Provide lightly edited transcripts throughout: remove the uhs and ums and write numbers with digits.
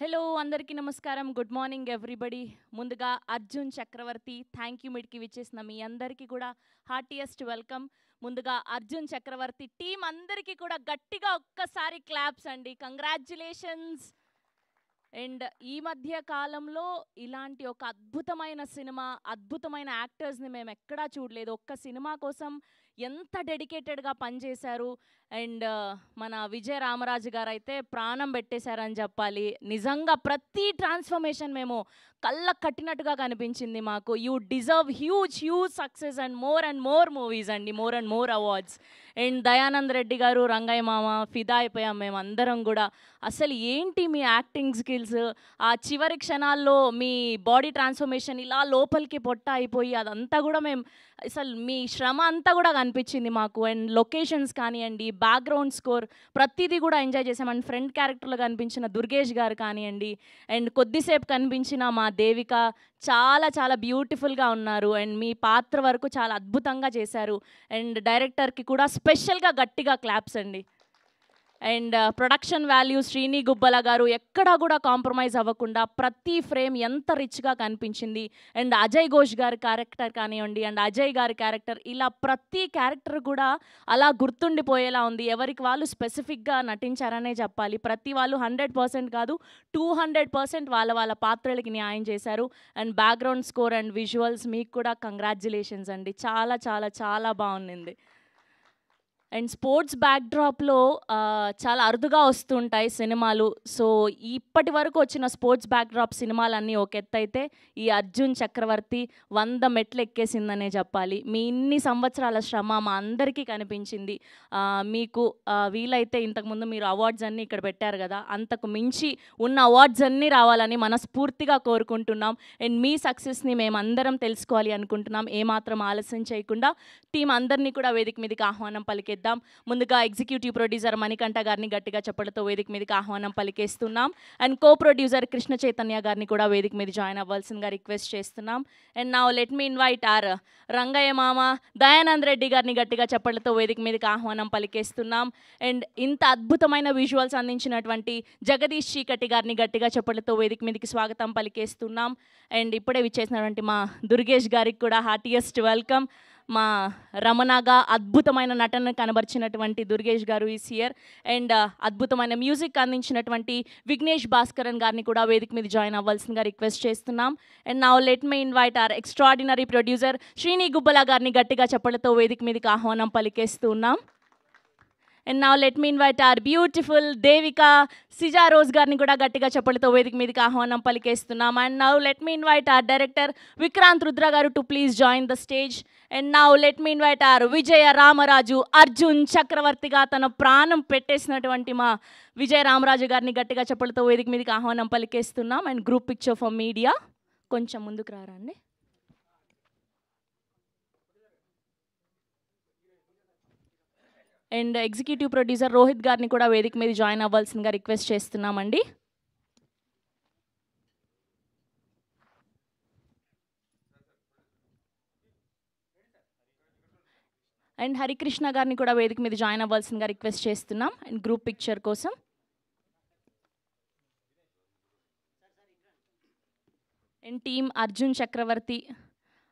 Hello అందరికీ నమస్కారం. Good morning everybody. ముందుగా అర్జున్ చక్రవర్తి థ్యాంక్ యూ మీట్‌కి విచ్చేసిన మీ అందరికీ కూడా హార్టియెస్ట్ వెల్కమ్. ముందుగా అర్జున్ చక్రవర్తి టీమ్ అందరికీ కూడా గట్టిగా ఒక్కసారి క్లాప్స్ అండి. కంగ్రాచ్యులేషన్స్. అండ్ ఈ మధ్య కాలంలో ఇలాంటి ఒక అద్భుతమైన సినిమా, అద్భుతమైన యాక్టర్స్‌ని మేము ఎక్కడా చూడలేదు. ఒక్క సినిమా కోసం ఎంత డెడికేటెడ్‌గా పనిచేశారు. అండ్ మన విజయ రామరాజు గారైతే ప్రాణం పెట్టేశారని చెప్పాలి. నిజంగా ప్రతి ట్రాన్స్‌ఫర్మేషన్ మేము కళ్ళకు కట్టినట్టుగా కనిపించింది మాకు. You deserve huge huge success and more movies అండి. More and more awards. And Dayanand Reddy గారు, రంగయ్య మామ ఫిదా అయిపోయాం మేమందరం కూడా. అసలు ఏంటి మీ యాక్టింగ్ స్కిల్స్, ఆ చివరి క్షణాల్లో మీ బాడీ ట్రాన్స్ఫర్మేషన్ ఇలా లోపలికి పొట్ట అయిపోయి అదంతా కూడా మేము అసలు మీ శ్రమ అంతా కూడా కనిపించింది మాకు. అండ్ లొకేషన్స్ కానివ్వండి, బ్యాక్గ్రౌండ్ స్కోర్ ప్రతిదీ కూడా ఎంజాయ్ చేసాం. అండ్ ఫ్రంట్ క్యారెక్టర్లో కనిపించిన దుర్గేష్ గారు కానివ్వండి, అండ్ కొద్దిసేపు కనిపించిన మా దేవిక చాలా చాలా బ్యూటిఫుల్గా ఉన్నారు. అండ్ మీ పాత్ర వరకు చాలా అద్భుతంగా చేశారు. అండ్ డైరెక్టర్కి కూడా స్పెషల్గా గట్టిగా క్లాప్స్ అండి. అండ్ ప్రొడక్షన్ వాల్యూ శ్రీని గుబ్బల గారు ఎక్కడా కూడా కాంప్రమైజ్ అవ్వకుండా ప్రతి ఫ్రేమ్ ఎంత రిచ్గా కనిపించింది. అండ్ అజయ్ ఘోష్ గారి క్యారెక్టర్ కానివ్వండి, అండ్ అజయ్ గారి క్యారెక్టర్, ఇలా ప్రతి క్యారెక్టర్ కూడా అలా గుర్తుండిపోయేలా ఉంది. ఎవరికి వాళ్ళు స్పెసిఫిక్గా నటించారనే చెప్పాలి. ప్రతి వాళ్ళు 100% కాదు, 200% వాళ్ళ వాళ్ళ పాత్రలకి న్యాయం చేశారు. And background score and visuals మీకు కూడా కంగ్రాచ్యులేషన్స్ అండి. చాలా చాలా చాలా బాగుంది. అండ్ స్పోర్ట్స్ బ్యాక్డ్రాప్లో చాలా అరుదుగా వస్తుంటాయి సినిమాలు. సో ఇప్పటి వరకు వచ్చిన స్పోర్ట్స్ బ్యాక్డ్రాప్ సినిమాలన్నీ ఒక ఎత్తు అయితే, ఈ అర్జున్ చక్రవర్తి 100 మెట్లు ఎక్కేసిందనే చెప్పాలి. మీ ఇన్ని సంవత్సరాల శ్రమ మా అందరికీ కనిపించింది. మీకు వీలైతే ఇంతకుముందు మీరు అవార్డ్స్ అన్నీ ఇక్కడ పెట్టారు కదా, అంతకు మించి ఉన్న అవార్డ్స్ అన్నీ రావాలని మనస్ఫూర్తిగా కోరుకుంటున్నాం. అండ్ మీ సక్సెస్ని మేమందరం తెలుసుకోవాలి అనుకుంటున్నాం. ఏమాత్రం ఆలస్యం చేయకుండా టీం అందరినీ కూడా వేదిక మీదకి ఆహ్వానం పలికేద్దాం. ముందుగా ఎగ్జిక్యూటివ్ ప్రొడ్యూసర్ మణికంఠ గారిని గట్టిగా చప్పలతో వేదిక మీదకి ఆహ్వానం పలికేస్తున్నాం. And co producer Krishna Chaitanya గారిని కూడా వేదిక మీద జాయిన్ అవ్వాల్సిందిగా రిక్వెస్ట్ చేస్తున్నాం. And now let me invite our Rangayya మామ, దయానంద్ రెడ్డి గారిని గట్టిగా చప్పలతో వేదిక మీదకి ఆహ్వానం పలికేస్తున్నాం. అండ్ ఇంత అద్భుతమైన విజువల్స్ అందించినటువంటి జగదీష్ చీకటి గారిని గట్టిగా చప్పలతో వేదిక మీదకి స్వాగతం పలికేస్తున్నాం. అండ్ ఇప్పుడే విచ్చేసినటువంటి మా దుర్గేష్ గారికి కూడా హార్టియెస్ట్ వెల్కమ్. మా రమణగా అద్భుతమైన నటన కనబరిచినటువంటి దుర్గేష్ గారు ఈస్ హియర్. అండ్ అద్భుతమైన మ్యూజిక్ అందించినటువంటి విఘ్నేష్ భాస్కరన్ గారిని కూడా వేదిక మీద జాయిన్ అవ్వాల్సిందిగా రిక్వెస్ట్ చేస్తున్నాం. And now let me invite our extraordinary producer Srini Gubbala గారిని గట్టిగా చప్పలతో వేదిక మీదకి ఆహ్వానం పలికేస్తున్నాం. And now let me invite our beautiful Devika Seeja Rose గారిని కూడా గట్టిగా చప్పలతో వేదిక మీదకి ఆహ్వానం పలికేస్తున్నాం. And now let me invite our director Vikrant Rudra గారు to please join the stage. And now let me invite our Vijaya Ramaraju Arjun చక్రవర్తిగా తన ప్రాణం పెట్టేసినటువంటి మా విజయ రామరాజు గారిని గట్టిగా చప్పలతో వేదిక మీదకి ఆహ్వానం పలికేస్తున్నాం. And group picture for media కొంచెం ముందుకు రారండి. అండ్ ఎగ్జిక్యూటివ్ ప్రొడ్యూసర్ రోహిత్ గారిని కూడా వేదిక మీద జాయిన్ అవ్వాల్సిందిగా రిక్వెస్ట్ చేస్తున్నామండి. అండ్ హరికృష్ణ గారిని కూడా వేదిక మీద జాయిన్ అవ్వాల్సిందిగా రిక్వెస్ట్ చేస్తున్నాం అండ్ గ్రూప్ పిక్చర్ కోసం. అండ్ టీమ్ అర్జున్ చక్రవర్తి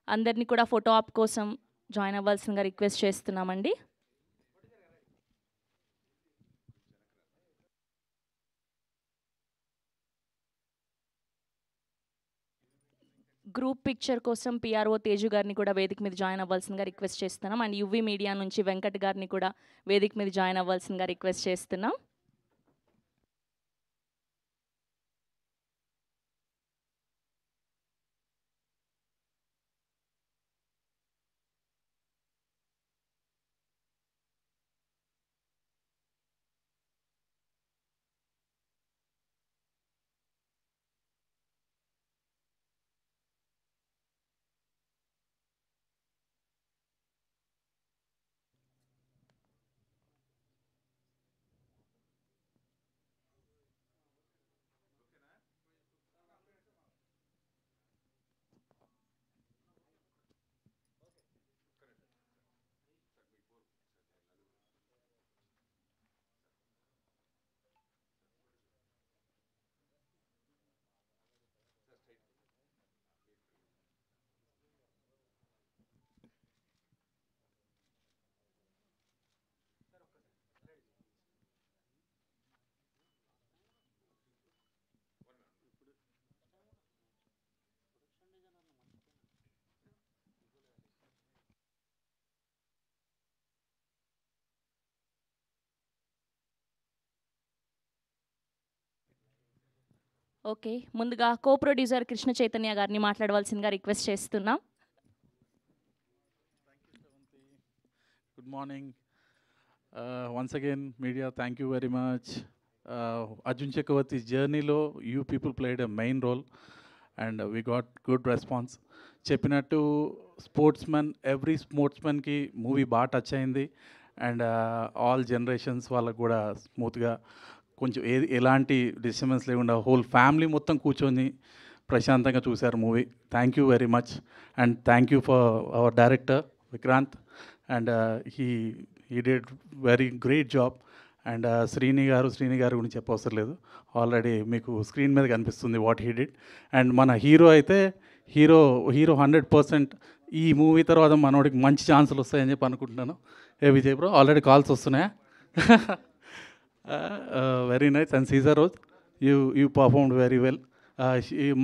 అందరినీ కూడా ఫోటో ఆప్ కోసం జాయిన్ అవ్వాల్సిందిగా రిక్వెస్ట్ చేస్తున్నామండి. గ్రూప్ పిక్చర్ కోసం పిఆర్ఓ తేజు గారిని కూడా వేదిక మీద జాయిన్ అవ్వాల్సిందిగా రిక్వెస్ట్ చేస్తున్నాం. అండ్ యువి మీడియా నుంచి వెంకట్ గారిని కూడా వేదిక మీద జాయిన్ అవ్వాల్సిందిగా రిక్వెస్ట్ చేస్తున్నాం. ఓకే, ముందుగా కో ప్రొడ్యూసర్ కృష్ణ చైతన్య గారిని మాట్లాడవలసిందిగా రిక్వెస్ట్ చేస్తున్నాం. Good morning. Once again, media, thank you very much. Arjun Chakravarti's journey lo, you people played a main role and we got good response. చెప్పినట్టు స్పోర్ట్స్మెన్ ఎవ్రీ స్పోర్ట్స్మెన్కి మూవీ బాగా touch అయింది and all generations వాళ్ళకు కూడా స్మూత్గా కొంచెం ఎలాంటి disturbance లేకుండా whole family మొత్తం కూర్చొని ప్రశాంతంగా చూశారు movie. Thank you very much and thank you for hour director Vikrant and he did very great job. And Srini గారు గురించి చెప్పవసరం లేదు, ఆల్రెడీ మీకు స్క్రీన్ మీద కనిపిస్తుంది వాట్ హీ డిడ్. అండ్ మన హీరో అయితే హీరో 100% ఈ మూవీ తర్వాత మనోడికి మంచి ఛాన్సులు వస్తాయని చెప్పి అనుకుంటున్నాను. విజయ్ బ్రో ఆల్రెడీ కాల్స్ వస్తున్నాయా? Very nice. And Caesar Rose you performed very well.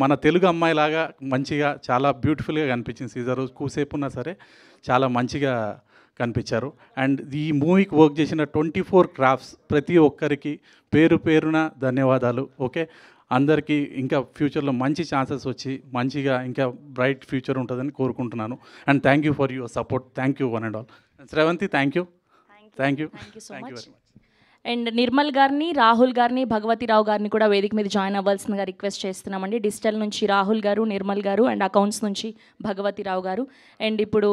మన తెలుగు అమ్మాయిలాగా మంచిగా చాలా బ్యూటిఫుల్గా కనిపించింది సీజర్ రోజ్. కూసేపు ఉన్నా సరే చాలా మంచిగా కనిపించారు. అండ్ ఈ మూవీకి వర్క్ చేసిన 24 క్రాఫ్ట్స్ ప్రతి ఒక్కరికి పేరు పేరున ధన్యవాదాలు. ఓకే, అందరికీ ఇంకా ఫ్యూచర్లో మంచి ఛాన్సెస్ వచ్చి మంచిగా ఇంకా బ్రైట్ ఫ్యూచర్ ఉంటుందని కోరుకుంటున్నాను. And thank you for your support. Thank you one and all. Sravanthi thank you so much. And Nirmal గారిని, రాహుల్ గారిని, భగవతిరావు గారిని కూడా వేదిక మీద జాయిన్ అవ్వాల్సిందిగా రిక్వెస్ట్ చేస్తున్నామండి. డిజిటల్ నుంచి రాహుల్ గారు, నిర్మల్ గారు, అండ్ అకౌంట్స్ నుంచి భగవతిరావు గారు. అండ్ ఇప్పుడు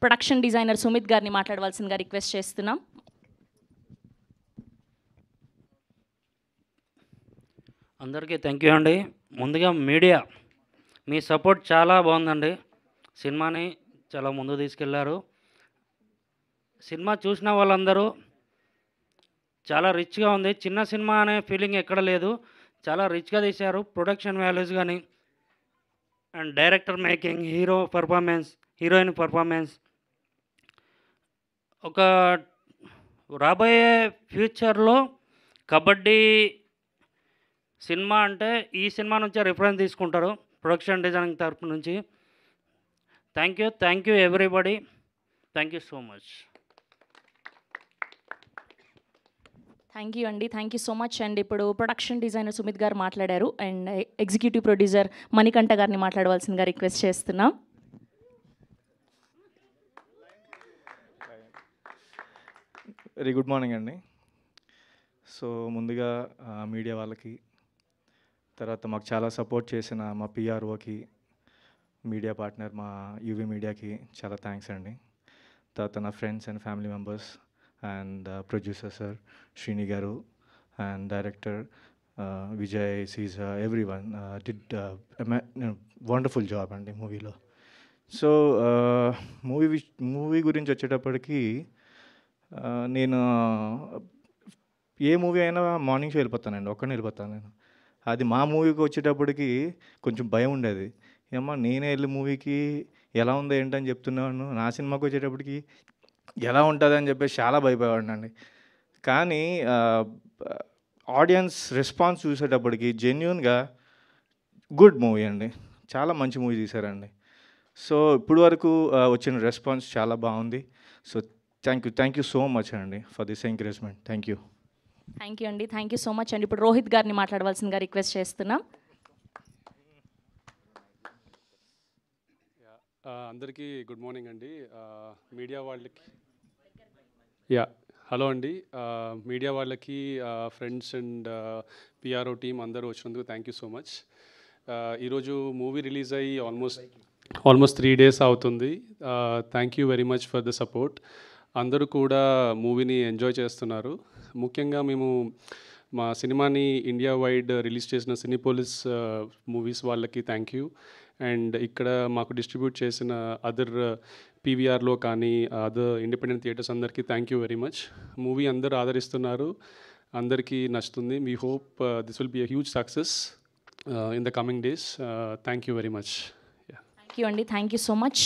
ప్రొడక్షన్ డిజైనర్ సుమిత్ గారిని మాట్లాడవలసిందిగా రిక్వెస్ట్ చేస్తున్నాం. అందరికీ థ్యాంక్ యూ అండి. ముందుగా మీడియా మీ సపోర్ట్ చాలా బాగుందండి. సినిమాని చాలా ముందు తీసుకెళ్లారు. సినిమా చూసిన వాళ్ళందరూ చాలా రిచ్గా ఉంది. చిన్న సినిమా అనే ఫీలింగ్ ఎక్కడ లేదు, చాలా రిచ్గా తీశారు. ప్రొడక్షన్ వాల్యూస్ కానీ and director making, hero performance, heroine performance, ఒక రాబోయే ఫ్యూచర్లో కబడ్డీ సినిమా అంటే ఈ సినిమా నుంచే రిఫరెన్స్ తీసుకుంటారు ప్రొడక్షన్ డిజైనింగ్ తరపు నుంచి. Thank you everybody. Thank you so much. Thank you అండి, thank you so much. And ఇప్పుడు ప్రొడక్షన్ డిజైనర్ సుమిత్ గారు మాట్లాడారు. అండ్ ఎగ్జిక్యూటివ్ ప్రొడ్యూసర్ మణికంఠ గారిని మాట్లాడవలసిందిగా రిక్వెస్ట్ చేస్తున్నాం. వెరీ గుడ్ మార్నింగ్ అండి. సో ముందుగా మీడియా వాళ్ళకి, తర్వాత మాకు చాలా సపోర్ట్ చేసిన మా పిఆర్ఓకి, మీడియా పార్ట్నర్ మా యూవీ మీడియాకి చాలా థ్యాంక్స్ అండి. తర్వాత నా friends and family members and producer sir Srini గారు and director Vijay, Seeja, everyone did wonderful job అండి మూవీలో. సో మూవీ గురించి వచ్చేటప్పటికి నేను ఏ మూవీ అయినా మార్నింగ్ షో వెళ్ళిపోతానండి, ఒక్కడిని వెళ్ళిపోతాను నేను. అది మా మూవీకి వచ్చేటప్పటికి కొంచెం భయం ఉండేది. ఏమ్మా నేనే వెళ్ళి మూవీకి ఎలా ఉందో ఏంటని చెప్తున్నాను, నా సినిమాకి వచ్చేటప్పటికి ఎలా ఉంటుంది అని చెప్పేసి చాలా భయపడేవాడినండి. కానీ ఆడియన్స్ రెస్పాన్స్ చూసేటప్పటికి జెన్యూన్గా గుడ్ మూవీ అండి, చాలా మంచి మూవీ తీశారండి. సో ఇప్పుడు వరకు వచ్చిన రెస్పాన్స్ చాలా బాగుంది. So thank you so much అండి for this encouragement. Thank you అండి, థ్యాంక్ యూ సో మచ్. అండి ఇప్పుడు రోహిత్ గారిని మాట్లాడవలసిందిగా రిక్వెస్ట్ చేస్తున్నాం. అందరికీ గుడ్ మార్నింగ్ అండి. మీడియా వాళ్ళకి హలో అండి. మీడియా వాళ్ళకి, ఫ్రెండ్స్ అండ్ పిఆర్ఓ టీమ్ అందరూ వచ్చినందుకు థ్యాంక్ యూ సో మచ్. ఈరోజు మూవీ రిలీజ్ అయ్యి ఆల్మోస్ట్ 3 days అవుతుంది. Thank you very much for the support. అందరూ కూడా మూవీని ఎంజాయ్ చేస్తున్నారు. ముఖ్యంగా మేము మా సినిమాని ఇండియా వైడ్ రిలీజ్ చేసిన సినీపోలిస్ మూవీస్ వాళ్ళకి థ్యాంక్ యూ. అండ్ ఇక్కడ మాకు డిస్ట్రిబ్యూట్ చేసిన అదర్ పీవీఆర్లో కానీ అదర్ ఇండిపెండెంట్ థియేటర్స్ అందరికీ thank you very much. Movie అందరూ ఆదరిస్తున్నారు, అందరికీ నచ్చుతుంది. We hope this will be a huge success in the coming days. Thank you very much. Thank you అండి, thank you so much.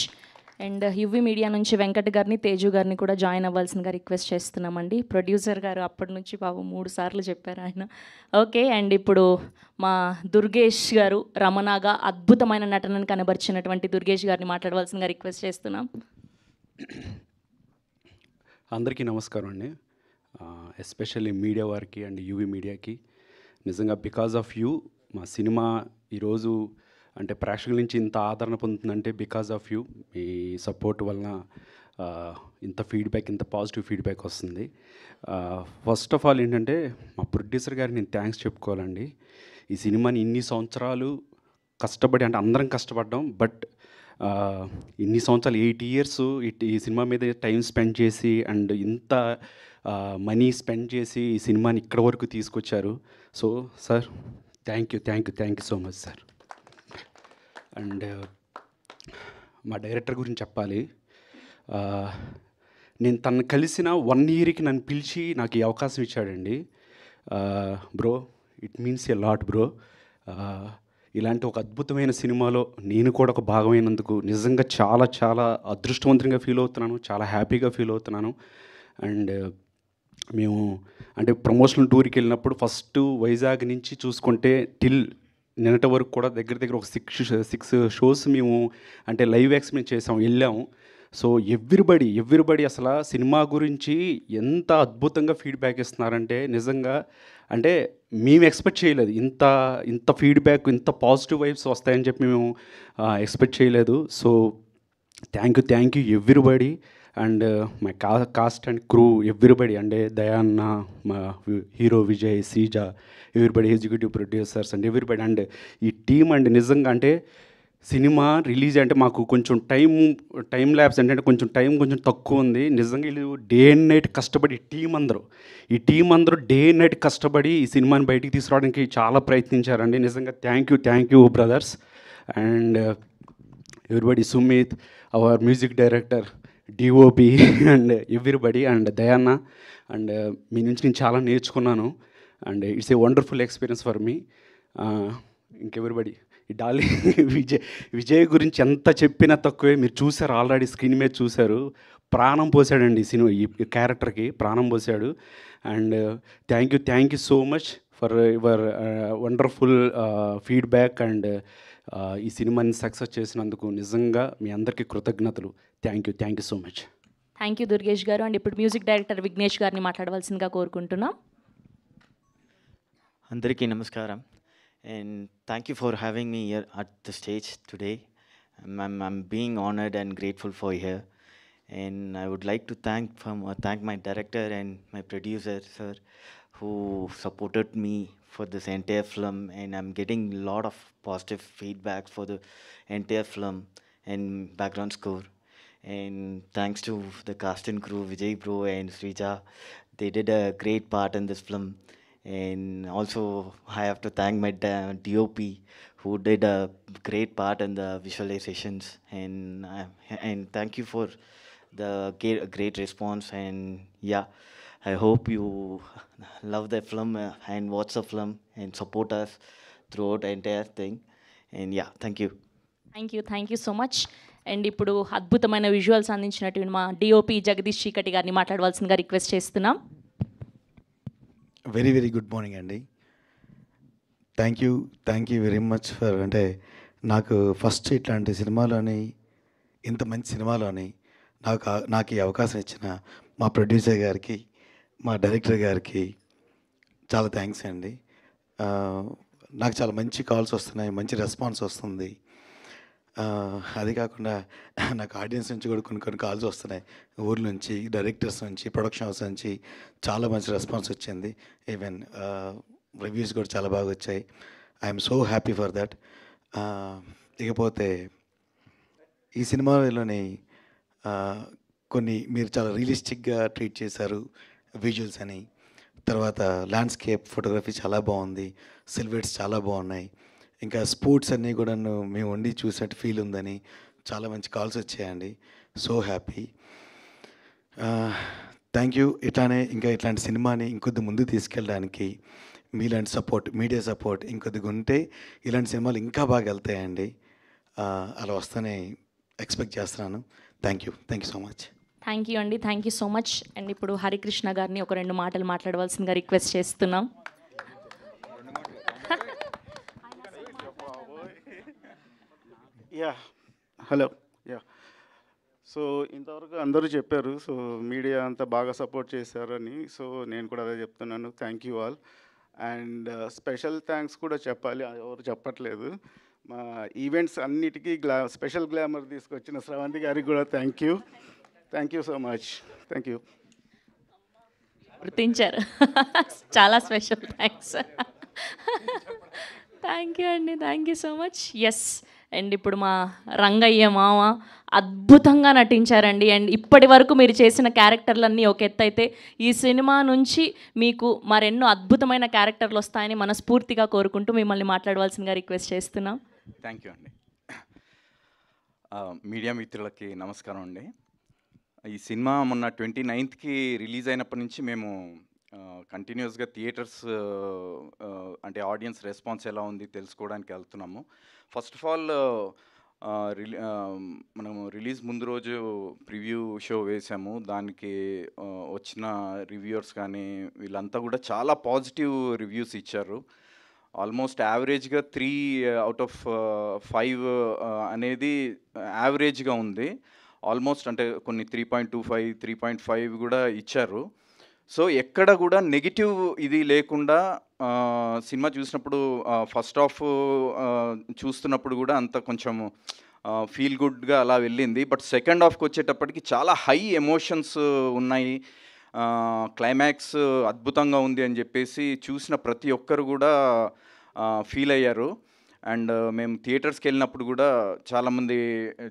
And UV media నుంచి వెంకట్ గారిని, తేజు గారిని కూడా జాయిన్ అవ్వాల్సిందిగా రిక్వెస్ట్ చేస్తున్నామండి. ప్రొడ్యూసర్ గారు అప్పటి నుంచి పాపం 3 సార్లు చెప్పారు ఆయన. ఓకే, అండ్ ఇప్పుడు మా దుర్గేష్ గారు, రమణగా అద్భుతమైన నటనను కనబరిచినటువంటి దుర్గేష్ గారిని మాట్లాడవలసిందిగా రిక్వెస్ట్ చేస్తున్నాం. అందరికీ నమస్కారం అండి. ఎస్పెషల్లీ మీడియా వారికి అండ్ యూవీ మీడియాకి నిజంగా బికాజ్ ఆఫ్ యూ మా సినిమా ఈరోజు అంటే ప్రేక్షకుల నుంచి ఇంత ఆదరణ పొందుతుందంటే బికాజ్ ఆఫ్ యూ. మీ సపోర్ట్ వలన ఇంత ఫీడ్బ్యాక్, ఇంత పాజిటివ్ ఫీడ్బ్యాక్ వస్తుంది. ఫస్ట్ ఆఫ్ ఆల్ ఏంటంటే మా ప్రొడ్యూసర్ గారికి నేను థ్యాంక్స్ చెప్పుకోవాలండి. ఈ సినిమాని ఇన్ని సంవత్సరాలు కష్టపడి, అంటే అందరం కష్టపడ్డాం, బట్ ఇన్ని సంవత్సరాలు 8 years ఈ సినిమా మీద టైం స్పెండ్ చేసి అండ్ ఇంత మనీ స్పెండ్ చేసి ఈ సినిమాని ఇక్కడ వరకు తీసుకొచ్చారు. So sir, thank you so much sir. And మా డైరెక్టర్ గురించి చెప్పాలి. నేను తను కలిసిన 1 yearకి నన్ను పిలిచి నాకు ఈ అవకాశం ఇచ్చాడండి. Bro, it means a lot bro. ఇలాంటి ఒక అద్భుతమైన సినిమాలో నేను కూడా ఒక భాగమైనందుకు నిజంగా చాలా చాలా అదృష్టవంతంగా ఫీల్ అవుతున్నాను, చాలా హ్యాపీగా ఫీల్ అవుతున్నాను. అండ్ మేము అంటే ప్రమోషనల్ టూర్కి వెళ్ళినప్పుడు ఫస్ట్ వైజాగ్ నుంచి చూసుకుంటే టిల్ నిన్నటి వరకు కూడా దగ్గర దగ్గర ఒక 6 shows మేము అంటే లైవ్ ఎక్స్పీరియన్స్ చేసాము, వెళ్ళాము. సో ఎవ్రీబడి అసలు సినిమా గురించి ఎంత అద్భుతంగా ఫీడ్బ్యాక్ ఇస్తున్నారంటే నిజంగా అంటే మేము ఎక్స్పెక్ట్ చేయలేదు ఇంత ఫీడ్బ్యాక్, ఇంత పాజిటివ్ వైబ్స్ వస్తాయని చెప్పి మేము ఎక్స్పెక్ట్ చేయలేదు. So thank you everybody. And my cast and crew everybody, అంటే దయాన్న, మా hero Vijay, Sreeja, everybody, executive producers and everybody and ఈ టీమ్. అండ్ నిజంగా అంటే సినిమా రిలీజ్ అంటే మాకు కొంచెం టైం ల్యాబ్స్ అంటే కొంచెం తక్కువ ఉంది. నిజంగా వీళ్ళు డే అండ్ నైట్ కష్టపడి ఈ టీం అందరూ డే అండ్ నైట్ కష్టపడి ఈ సినిమాని బయటికి తీసుకురావడానికి చాలా ప్రయత్నించారండి. నిజంగా thank you brothers. And everybody, Sumit, our music director, DOP and everybody, and దయాన్న. అండ్ మీ నుంచి నేను చాలా నేర్చుకున్నాను. And it's a wonderful experience for me. ఇంకెవరిబడి, ఈ డాలి విజయ్ గురించి ఎంత చెప్పినా తక్కువే. మీరు చూసారు, ఆల్రెడీ స్క్రీన్ మీద చూశారు. ప్రాణం పోసాడండి ఈ సినిమా, ఈ క్యారెక్టర్కి ప్రాణం పోసాడు. And thank you so much for your wonderful feedback. And ఈ సినిమాని సక్సెస్ చేసినందుకు నిజంగా మీ అందరికీ కృతజ్ఞతలు. Thank you so much. Thank you Durgesh garu. And ఇప్పుడు మ్యూజిక్ డైరెక్టర్ విఘ్నేష్ గారిని మాట్లాడవలసిందిగా కోరుకుంటున్నాం. అందరికీ నమస్కారం, and thank you for having me here at the stage today. I'm being honored and grateful for here, and I would like to thank my director and my producer sir who supported me for this entire film, and I'm getting a lot of positive feedback for the entire film and background score. And thanks to the cast and crew, Vijay bro and Srija, they did a great part in this film. And also I have to thank my DOP who did a great part in the visualizations, and thank you for the great response. And yeah, I hope you love the film and watch the film and support us throughout the entire thing. And yeah, thank you. Thank you so much. And ఇప్పుడు అద్భుతమైన visuals అందించినటువంటి మా DOP Jagadish చీకటి గారిని మాట్లాడవలసిందిగా request చేస్తున్నాం. Very good morning అండి. Thank you very much for, అంటే నాకు ఫస్ట్ ఇట్లాంటి సినిమాలోని, ఇంత మంచి సినిమాలోని నాకు ఈ అవకాశం ఇచ్చిన మా ప్రొడ్యూసర్ గారికి, మా డైరెక్టర్ గారికి చాలా థ్యాంక్స్ అండి. నాకు చాలా మంచి కాల్స్ వస్తున్నాయి, మంచి రెస్పాన్స్ వస్తుంది. అది కాకుండా నాకు ఆడియన్స్ నుంచి కూడా కొన్ని కాల్స్ వస్తున్నాయి, ఊర్ల నుంచి, డైరెక్టర్స్ నుంచి, ప్రొడక్షన్ హౌస్ నుంచి చాలా మంచి రెస్పాన్స్ వచ్చింది. ఈవెన్ రివ్యూస్ కూడా చాలా బాగా వచ్చాయి. I'm so happy for that. ఇకపోతే ఈ సినిమాలోని కొన్ని మీరు చాలా రియలిస్టిక్గా ట్రీట్ చేశారు విజువల్స్ అని. తర్వాత ల్యాండ్స్కేప్ ఫోటోగ్రఫీ చాలా బాగుంది, సిల్వేట్స్ చాలా బాగున్నాయి. ఇంకా స్పోర్ట్స్ అన్నీ కూడా మేము ఉండి చూసినట్టు ఫీల్ ఉందని చాలా మంచి కాల్స్ వచ్చాయండి. So happy. Thank you. ఇట్లాంటి సినిమాని ఇంకొద్ది ముందుకు తీసుకెళ్ళడానికి మీలాంటి సపోర్ట్, మీడియా సపోర్ట్ ఇంకొద్దిగా ఉంటే ఇలాంటి సినిమాలు ఇంకా బాగా వెళ్తాయండి. అలా వస్తేనే ఎక్స్పెక్ట్ చేస్తున్నాను. Thank you so much. Thank you so much. And ఇప్పుడు హరికృష్ణ గారిని ఒక 2 మాటలు మాట్లాడవలసిందిగా రిక్వెస్ట్ చేస్తున్నాం. హలో. సో ఇంతవరకు అందరూ చెప్పారు, సో మీడియా అంతా బాగా సపోర్ట్ చేశారని. సో నేను కూడా అదే చెప్తున్నాను, thank you all. And special thanks కూడా చెప్పాలి, ఎవరు చెప్పట్లేదు. మా ఈవెంట్స్ అన్నిటికీ స్పెషల్ గ్లామర్ తీసుకొచ్చిన స్రవంతి గారికి కూడా thank you so much. Thank you. గుర్తించారు. చాలా స్పెషల్ థ్యాంక్స్. థ్యాంక్ యూ అండి, thank you so much. Yes, and ఇప్పుడు మా రంగయ్య మామ అద్భుతంగా నటించారండి. అండ్ ఇప్పటి వరకు మీరు చేసిన క్యారెక్టర్లన్నీ ఒక ఎత్తు అయితే, ఈ సినిమా నుంచి మీకు మరెన్నో అద్భుతమైన క్యారెక్టర్లు వస్తాయని మనస్ఫూర్తిగా కోరుకుంటూ మిమ్మల్ని మాట్లాడవలసిందిగా రిక్వెస్ట్ చేస్తున్నాం. థ్యాంక్ యూ అండి. మీడియా మిత్రులకి నమస్కారం అండి. ఈ సినిమా మొన్న 29th రిలీజ్ అయినప్పటి నుంచి మేము కంటిన్యూస్గా థియేటర్స్ అంటే ఆడియన్స్ రెస్పాన్స్ ఎలా ఉంది తెలుసుకోవడానికి వెళ్తున్నాము. ఫస్ట్ ఆఫ్ ఆల్ మనము రిలీజ్ ముందు రోజు ప్రివ్యూ షో వేసాము. దానికి వచ్చిన రివ్యూవర్స్ కానీ వీళ్ళంతా కూడా చాలా పాజిటివ్ రివ్యూస్ ఇచ్చారు. ఆల్మోస్ట్ యావరేజ్గా 3 out of 5 అనేది యావరేజ్గా ఉంది. ఆల్మోస్ట్ అంటే కొన్ని 3.25, 3.5 కూడా ఇచ్చారు. సో ఎక్కడ కూడా నెగిటివ్ ఇది లేకుండా సినిమా చూసినప్పుడు ఫస్ట్ హాఫ్ చూస్తున్నప్పుడు కూడా అంత కొంచెం ఫీల్ గుడ్గా అలా వెళ్ళింది. బట్ సెకండ్ హాఫ్కి వచ్చేటప్పటికి చాలా హై ఎమోషన్స్ ఉన్నాయి. క్లైమాక్స్ అద్భుతంగా ఉంది అని చెప్పేసి చూసిన ప్రతి ఒక్కరు కూడా ఫీల్ అయ్యారు. అండ్ మేము థియేటర్స్కి వెళ్ళినప్పుడు కూడా చాలామంది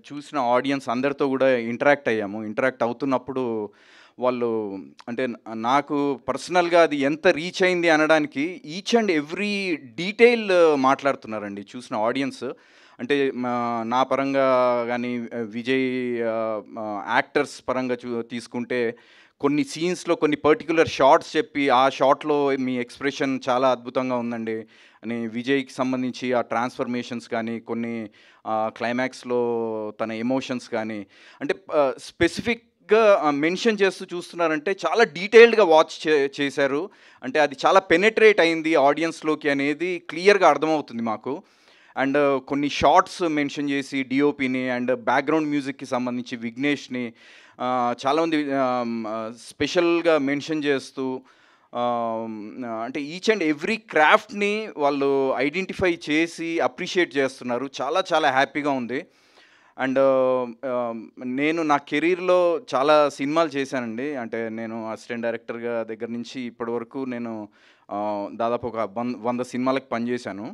చూసిన ఆడియన్స్ అందరితో కూడా ఇంటరాక్ట్ అవుతున్నప్పుడు వాళ్ళు అంటే నాకు పర్సనల్గా అది ఎంత రీచ్ అయింది అనడానికి ఈచ్ అండ్ ఎవ్రీ డీటెయిల్ మాట్లాడుతున్నారండి చూసిన ఆడియన్స్. అంటే నా పరంగా కానీ విజయ్ యాక్టర్స్ పరంగా తీసుకుంటే కొన్ని సీన్స్లో కొన్ని పర్టికులర్ షార్ట్స్ చెప్పి ఆ షార్ట్లో మీ ఎక్స్ప్రెషన్ చాలా అద్భుతంగా ఉందండి అని, విజయ్కి సంబంధించి ఆ ట్రాన్స్ఫర్మేషన్స్ కానీ కొన్ని క్లైమాక్స్లో తన ఎమోషన్స్ కానీ అంటే స్పెసిఫిక్గా మెన్షన్ చేస్తూ చూస్తున్నారంటే చాలా డీటెయిల్డ్గా వాచ్ చేశారు. అంటే అది చాలా పెనెట్రేట్ అయింది ఆడియన్స్లోకి అనేది క్లియర్గా అర్థమవుతుంది మాకు. అండ్ కొన్ని షార్ట్స్ మెన్షన్ చేసి డిఓపిని అండ్ బ్యాక్గ్రౌండ్ మ్యూజిక్కి సంబంధించి విఘ్నేష్ని చాలామంది స్పెషల్గా మెన్షన్ చేస్తూ అంటే ఈచ్ అండ్ ఎవ్రీ క్రాఫ్ట్ని వాళ్ళు ఐడెంటిఫై చేసి అప్రిషియేట్ చేస్తున్నారు. చాలా చాలా హ్యాపీగా ఉంది. అండ్ నేను నా కెరీర్లో చాలా సినిమాలు చేశానండి. అంటే నేను అసిస్టెంట్ డైరెక్టర్గా దగ్గర నుంచి ఇప్పటి వరకు నేను దాదాపు ఒక 100 సినిమాలకు పనిచేశాను.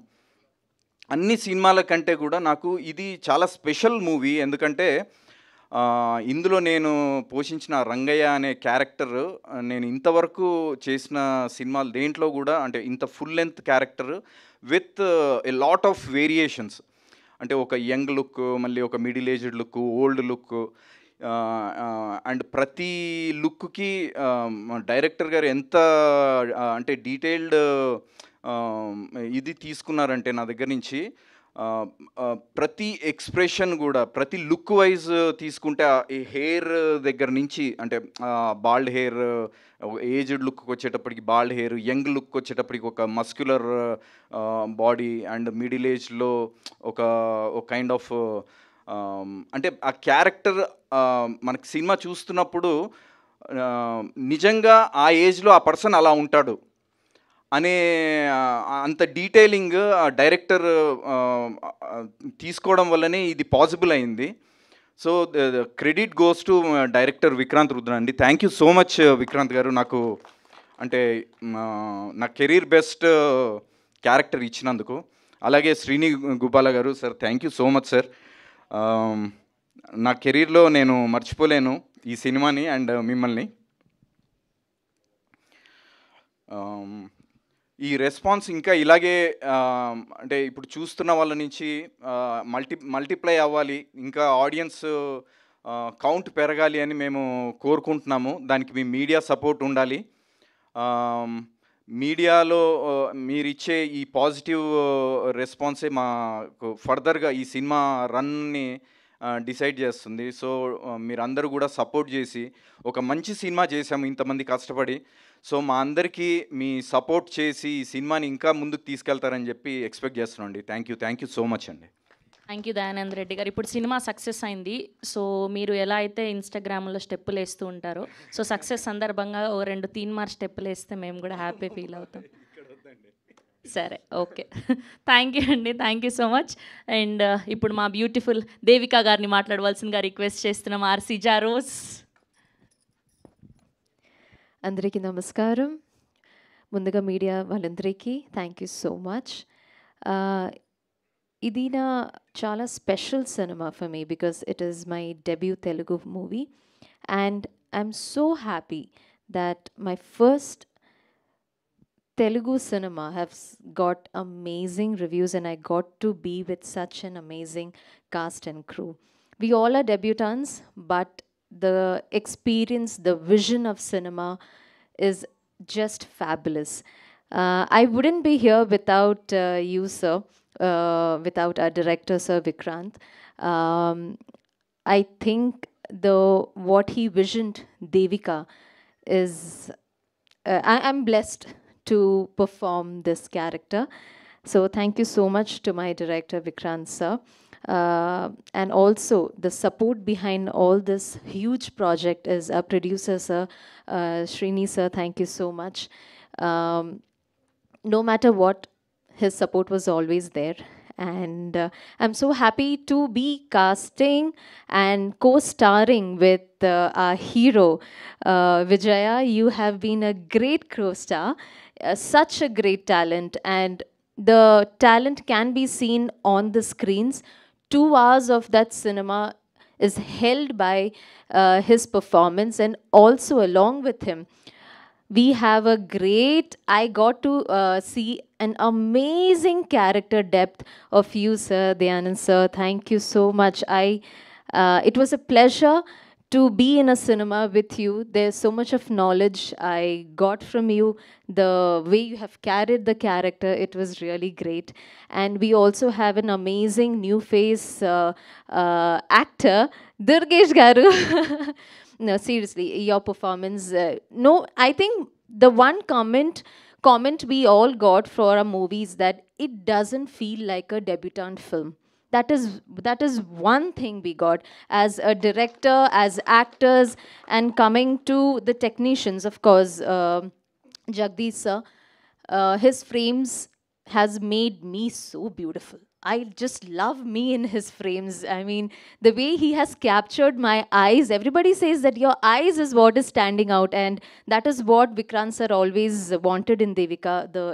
అన్ని సినిమాల కంటే కూడా నాకు ఇది చాలా స్పెషల్ మూవీ. ఎందుకంటే ఇందులో నేను పోషించిన రంగయ్య అనే క్యారెక్టర్ నేను ఇంతవరకు చేసిన సినిమాలు దేంట్లో కూడా అంటే ఇంత full length character with a lot of variations. అంటే ఒక యంగ్ లుక్, మళ్ళీ ఒక middle aged look, old look, and ప్రతి లుక్కి డైరెక్టర్ గారు ఎంత అంటే డీటెయిల్డ్ ఇది తీసుకున్నారంటే నా దగ్గర నుంచి ప్రతి ఎక్స్ప్రెషన్ కూడా ప్రతి లుక్ వైజ్ తీసుకుంటే ఈ హెయిర్ దగ్గర నుంచి అంటే బాల్డ్ హెయిర్, ఏజ్డ్ లుక్కి వచ్చేటప్పటికి బాల్డ్ హెయిర్, యంగ్ లుక్ వచ్చేటప్పటికి ఒక మస్క్యులర్ బాడీ, అండ్ మిడిల్ ఏజ్లో ఒక కైండ్ ఆఫ్ అంటే ఆ క్యారెక్టర్ మనకి సినిమా చూస్తున్నప్పుడు నిజంగా ఆ ఏజ్లో ఆ పర్సన్ అలా ఉంటాడు అనే అంత డీటెయిలింగ్ డైరెక్టర్ తీసుకోవడం వల్లనే ఇది పాసిబుల్ అయింది. So credit goes to director Vikrant Rudra అండి. Thank you so much Vikrant garu, నాకు అంటే నా కెరీర్ బెస్ట్ క్యారెక్టర్ ఇచ్చినందుకు. అలాగే శ్రీని గుబాల గారు, sir thank you so much sir. నా కెరీర్లో నేను మర్చిపోలేను ఈ సినిమాని అండ్ మిమ్మల్ని. ఈ రెస్పాన్స్ ఇంకా ఇలాగే అంటే ఇప్పుడు చూస్తున్న వాళ్ళ నుంచి మల్టిప్లై అవ్వాలి, ఇంకా ఆడియన్స్ కౌంట్ పెరగాలి అని మేము కోరుకుంటున్నాము. దానికి మీ మీడియా సపోర్ట్ ఉండాలి. మీడియాలో మీరిచ్చే ఈ పాజిటివ్ రెస్పాన్సే మాకు ఫర్దర్గా ఈ సినిమా రన్ని డిసైడ్ చేస్తుంది. సో మీరందరూ కూడా సపోర్ట్ చేసి ఒక మంచి సినిమా చేశాము ఇంతమంది కష్టపడి. సో మా అందరికీ మీ సపోర్ట్ చేసి ఈ సినిమాని ఇంకా ముందుకు తీసుకెళ్తారని చెప్పి ఎక్స్పెక్ట్ చేస్తున్నాం అండి. థ్యాంక్ యూ సో మచ్ అండి. థ్యాంక్ యూ దయానంద్ రెడ్డి గారు. ఇప్పుడు సినిమా సక్సెస్ అయింది. సో మీరు ఎలా అయితే ఇన్స్టాగ్రామ్లో స్టెప్పులు వేస్తూ ఉంటారో, సో సక్సెస్ సందర్భంగా ఓ 2 తీన్మార్ స్టెప్పులు వేస్తే మేము కూడా హ్యాపీ ఫీల్ అవుతాం. సరే, ఓకే. థ్యాంక్ యూ అండి, thank you so much. And ఇప్పుడు మా బ్యూటిఫుల్ దేవిక గారిని మాట్లాడవలసిందిగా రిక్వెస్ట్ చేస్తున్నాం. ఆర్సీ జారోస్. అందరికీ నమస్కారం. ముందుగా మీడియా వాళ్ళందరికీ థ్యాంక్ యూ సో మచ్. ఇది నా చాలా special cinema for me because it is my debut Telugu movie and I'm so happy that my first Telugu cinema has got amazing reviews and I got to be with such an amazing cast and crew. We all are debutants, but the experience, the vision of cinema is just fabulous. I wouldn't be here without you, sir, without our director, Sir Vikrant. I think what he visioned, Devika, is I'm blessed to perform this character. So thank you so much to my director Vikrant sir, and also the support behind all this huge project is our producer sir, Srini sir. Thank you so much. No matter what, his support was always there. And I'm so happy to be casting and co-starring with our hero, Vijaya. You have been a great co-star, such a great talent, and the talent can be seen on the screens. 2 hours of that cinema is held by his performance, and also along with him, we have a great, I got to see an amazing character depth of you, sir, Dayanand sir. Thank you so much. It was a pleasure to be in a cinema with you. There's so much of knowledge I got from you. The way you have carried the character, it was really great. And we also have an amazing new face actor, Durgesh Garu. No, seriously, your performance. No, I think the one comment we all got for our movie is that it doesn't feel like a debutante film. That is one thing we got as a director, as actors, and coming to the technicians, of course, Jagdish sir, his frames has made me so beautiful. I just love me in his frames. I mean, the way he has captured my eyes. Everybody says that your eyes is what is standing out, and that is what Vikrant sir always wanted in Devika, the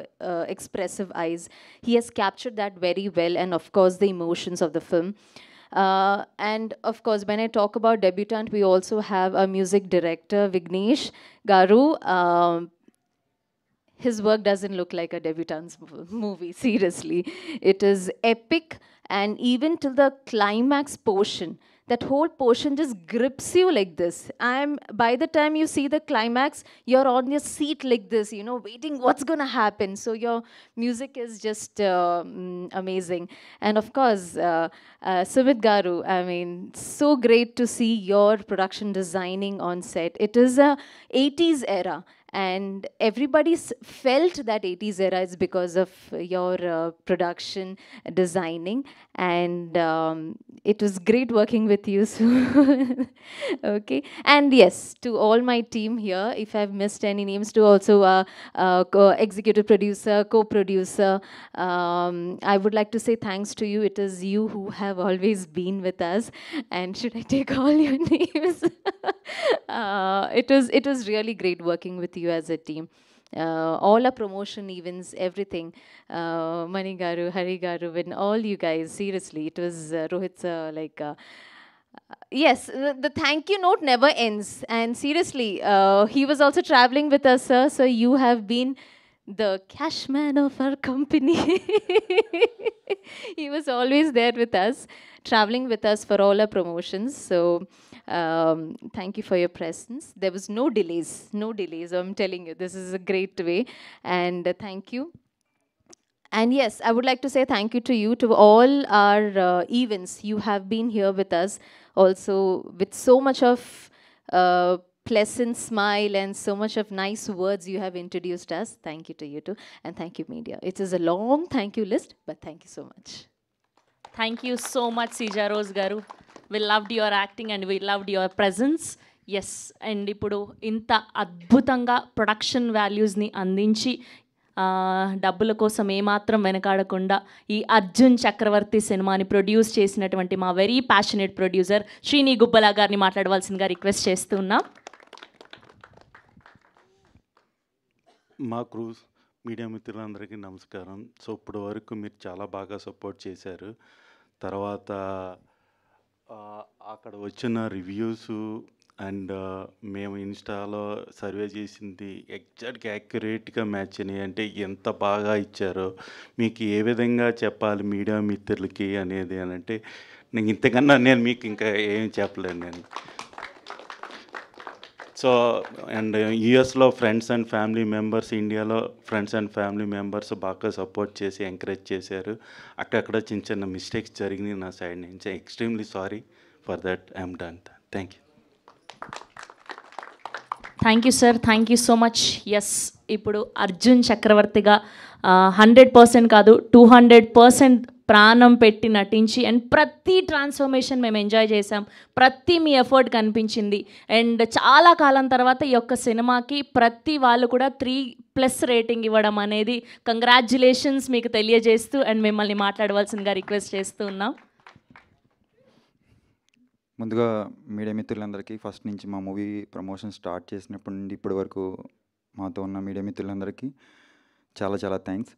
expressive eyes. He has captured that very well, and of course the emotions of the film. And of course, when I talk about debutant, we also have a music director, Vignesh Garu. His work doesn't look like a debutante's movie, seriously. It is epic, and even till the climax portion, that whole portion just grips you like this. By the time you see the climax, you're on your seat like this, you know, waiting what's gonna happen. So your music is just amazing. And of course, Sumit Garu, I mean, so great to see your production designing on set. It is a 80s era. And everybody felt that 80s era is because of your production designing. And it was great working with you. So okay. And yes, to all my team here, if I've missed any names, to also executive producer, co-producer, I would like to say thanks to you. It is you who have always been with us. And should I take all your names? It was really great working with you as a team. All our promotion events, everything. Mani Garu, Hari Garu, and all you guys, seriously, it was Rohit sir, like, yes, the thank you note never ends. And seriously, he was also traveling with us, sir, so you have been the cash man of our company. He was always there with us, traveling with us for all our promotions. So thank you for your presence. There was no delays. I'm telling you, this is a great way. And thank you. And yes, I would like to say thank you to you, to all our events. You have been here with us also with so much of pleasant smile and so much of nice words you have introduced us. Thank you to you too. And thank you, media. It is a long thank you list, but thank you so much. Thank you so much, Sija Rose Garu. We loved your acting and we loved your presence. Yes, and ఇప్పుడు ఇంత అద్భుతంగా production వాల్యూస్ని అందించి డబ్బుల కోసం ఏమాత్రం వెనకాడకుండా ఈ అర్జున్ చక్రవర్తి సినిమాని ప్రొడ్యూస్ చేసినటువంటి మా వెరీ ప్యాషనేట్ ప్రొడ్యూసర్ శ్రీని గుబ్బలా గారిని మాట్లాడవలసిందిగా రిక్వెస్ట్ చేస్తున్నాం. మా క్రూజ్ మీడియా మిత్రులందరికీ నమస్కారం. సో ఇప్పటి వరకు మీరు చాలా బాగా సపోర్ట్ చేశారు. తర్వాత అక్కడ వచ్చిన రివ్యూస్ అండ్ మేము ఇన్స్టాలో సర్వే చేసింది ఎగ్జాక్ట్గా యాక్యురేట్గా మ్యాచ్ అయినాయి. అంటే ఎంత బాగా ఇచ్చారో మీకు ఏ విధంగా చెప్పాలి మీడియా మిత్రులకి అనేది అని అంటే నేను ఇంతకన్నా నేను మీకు ఇంకా ఏం చెప్పలేను నేను. సో అండ్ యూఎస్లో ఫ్రెండ్స్ అండ్ ఫ్యామిలీ మెంబర్స్, ఇండియాలో ఫ్రెండ్స్ అండ్ ఫ్యామిలీ మెంబర్స్ బాగా సపోర్ట్ చేసి ఎంకరేజ్ చేశారు. అక్కడక్కడ చిన్న చిన్న మిస్టేక్స్ జరిగినాయి నా సైడ్ నుంచి. Extremely sorry for that. I'm done. Thank you. Thank you sir, thank you so much. Yes, ఇప్పుడు అర్జున్ చక్రవర్తిగా 100% కాదు 200% ప్రాణం పెట్టి నటించి అండ్ ప్రతి ట్రాన్స్ఫర్మేషన్ మేము ఎంజాయ్ చేసాం, ప్రతి మీ ఎఫర్ట్ కనిపించింది. అండ్ చాలా కాలం తర్వాత ఈ యొక్క సినిమాకి ప్రతి వాళ్ళు కూడా 3+ రేటింగ్ ఇవ్వడం అనేది కంగ్రాచ్యులేషన్స్ మీకు తెలియజేస్తూ అండ్ మిమ్మల్ని మాట్లాడవలసిందిగా రిక్వెస్ట్ చేస్తూ ఉన్నాం. ముందుగా మీడియా మిత్రులందరికీ ఫస్ట్ నుంచి మా మూవీ ప్రమోషన్ స్టార్ట్ చేసినప్పటి నుండి ఇప్పటి వరకు మాతో ఉన్న మీడియా మిత్రులందరికీ చాలా చాలా థ్యాంక్స్.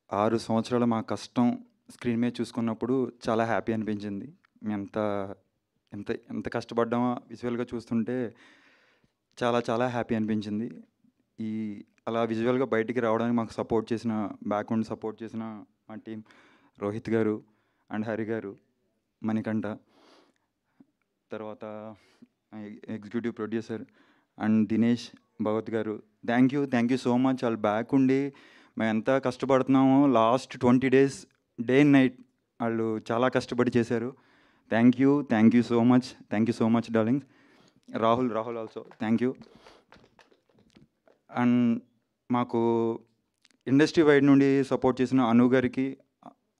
6 సంవత్సరాలు మా కష్టం స్క్రీన్ మీద చూసుకున్నప్పుడు చాలా హ్యాపీ అనిపించింది. మేము ఎంత కష్టపడ్డామో విజువల్గా చూస్తుంటే చాలా చాలా హ్యాపీ అనిపించింది. అలా విజువల్గా బయటికి రావడానికి మాకు సపోర్ట్ చేసిన, బ్యాక్గ్రౌండ్ సపోర్ట్ చేసిన మా టీం రోహిత్ గారు అండ్ హరి గారు, మణికంఠ, తర్వాత executive producer and Dinesh Bhagavat garu, thank you so much. వాళ్ళు బ్యాక్ ఉండి మేము ఎంత కష్టపడుతున్నామో last 20 days day and night వాళ్ళు చాలా కష్టపడి చేశారు. Thank you so much darling. Rahul also thank you. And మాకు ఇండస్ట్రీ వైడ్ నుండి సపోర్ట్ చేసిన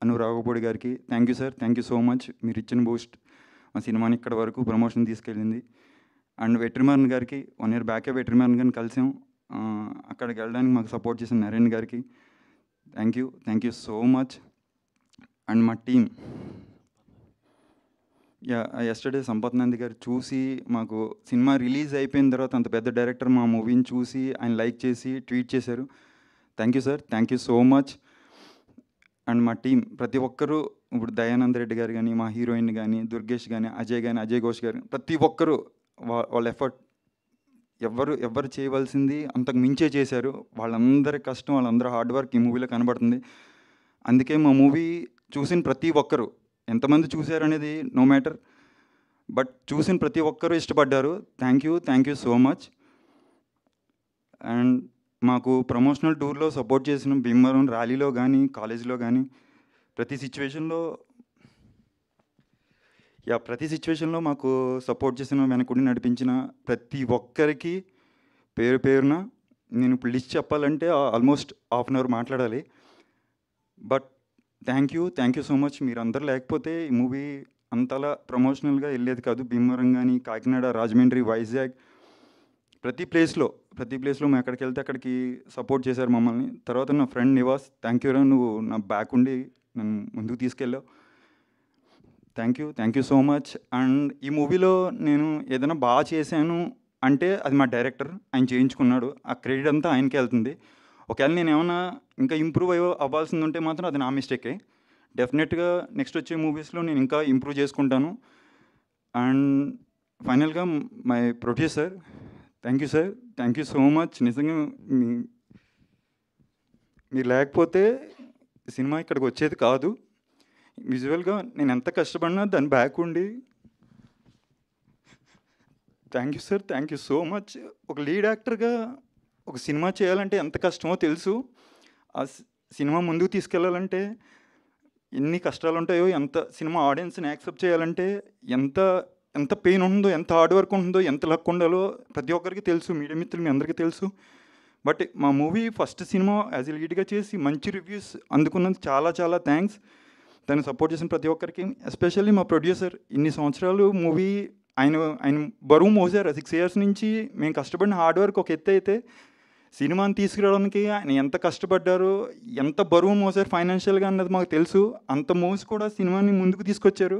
అను రాఘపూడి గారికి thank you sir, thank you so much. మీరు ఇచ్చిన బూస్ట్ మా సినిమాని ఇక్కడ వరకు ప్రమోషన్ తీసుకెళ్ళింది. అండ్ వెట్రిమారన్ గారికి 1 year బ్యాకే వెట్రిమారన్ గారిని కలిసాం. అక్కడికి వెళ్ళడానికి మాకు సపోర్ట్ చేసిన నరేన్ గారికి thank you so much. And మా టీం ఎస్టర్డే సంపత్ నంది గారు చూసి, మాకు సినిమా రిలీజ్ అయిపోయిన తర్వాత అంత పెద్ద డైరెక్టర్ మా మూవీని చూసి ఆయన లైక్ చేసి ట్వీట్ చేశారు. Thank you sir, thank you so much. And మా టీం ప్రతి ఒక్కరూ, ఇప్పుడు దయానంద్ రెడ్డి గారు కానీ, మా హీరోయిన్ కానీ, దుర్గేష్ కానీ, అజయ్ ఘోష్ గారు, ప్రతి ఒక్కరూ వాళ్ళ ఎఫర్ట్ ఎవరు చేయవలసింది అంతకు మించే చేశారు. వాళ్ళందరి కష్టం, వాళ్ళందరూ హార్డ్ వర్క్ ఈ మూవీలో కనబడుతుంది. అందుకే మా మూవీ చూసిన ప్రతి ఒక్కరు, ఎంతమంది చూశారు అనేది నో మ్యాటర్, బట్ చూసిన ప్రతి ఒక్కరూ ఇష్టపడ్డారు. Thank you so much. And మాకు ప్రమోషనల్ టూర్లో సపోర్ట్ చేసిన భీమవరం ర్యాలీలో కానీ, కాలేజీలో కానీ, ప్రతి సిచ్యువేషన్లో మాకు సపోర్ట్ చేసిన, వెనకుండి నడిపించిన ప్రతి ఒక్కరికి పేరున నేను ఇప్పుడు లిస్ట్ చెప్పాలంటే ఆల్మోస్ట్ 1/2 hour మాట్లాడాలి. But thank you so much. మీరు అందరు లేకపోతే ఈ మూవీ అంతలా ప్రమోషనల్గా వెళ్ళేది కాదు. భీమవరం కానీ, కాకినాడ, రాజమండ్రి, వైజాగ్, ప్రతి ప్లేస్లో మేము ఎక్కడికి వెళ్తే అక్కడికి సపోర్ట్ చేశారు మమ్మల్ని. తర్వాత నా ఫ్రెండ్ నివాస్, థ్యాంక్ యూ రా, నువ్వు నా బ్యాక్ ఉండి నన్ను ముందుకు తీసుకెళ్ళావు. Thank you so much. And ఈ మూవీలో నేను ఏదైనా బాగా చేశాను అంటే అది మా డైరెక్టర్, ఆయన చేయించుకున్నాడు. ఆ క్రెడిట్ అంతా ఆయనకే వెళ్తుంది. ఒకవేళ నేను ఏమైనా ఇంకా ఇంప్రూవ్ అవ్వాల్సింది ఉంటే మాత్రం అది నా మిస్టేకే. డెఫినెట్గా నెక్స్ట్ వచ్చే మూవీస్లో నేను ఇంకా ఇంప్రూవ్ చేసుకుంటాను. అండ్ ఫైనల్గా my producer, thank you sir, thank you so much. నిజంగా మీరు లేకపోతే సినిమా ఇక్కడికి వచ్చేది కాదు. విజువల్గా నేను ఎంత కష్టపడినా దాని బ్యాక్ ఉండి thank you sir, thank you so much. ఒక లీడ్ యాక్టర్గా ఒక సినిమా చేయాలంటే ఎంత కష్టమో తెలుసు. ఆ సినిమా ముందుకు తీసుకెళ్ళాలంటే ఎన్ని కష్టాలు ఉంటాయో, ఎంత సినిమా ఆడియన్స్ని యాక్సెప్ట్ చేయాలంటే ఎంత పెయిన్ ఉంటుందో, ఎంత హార్డ్ వర్క్ ఉంటుందో, ఎంత లక్ ఉండాలో ప్రతి ఒక్కరికి తెలుసు. మీడియా మిత్రులు మీ అందరికీ తెలుసు. బట్ మా movie first cinema as a లీడ్గా చేసి మంచి రివ్యూస్ అందుకున్నందుకు చాలా చాలా థ్యాంక్స్. దాన్ని సపోర్ట్ చేసిన ప్రతి ఒక్కరికి, ఎస్పెషల్లీ మా ప్రొడ్యూసర్. ఇన్ని సంవత్సరాలు మూవీ ఆయన బరువు మోసారు. 6 years నుంచి మేము కష్టపడిన హార్డ్ వర్క్ ఒక ఎత్తు అయితే, సినిమాని తీసుకురావడానికి ఆయన ఎంత కష్టపడ్డారో, ఎంత బరువు మోసారు ఫైనాన్షియల్గా అన్నది మాకు తెలుసు. అంత మోసి కూడా సినిమాని ముందుకు తీసుకొచ్చారు.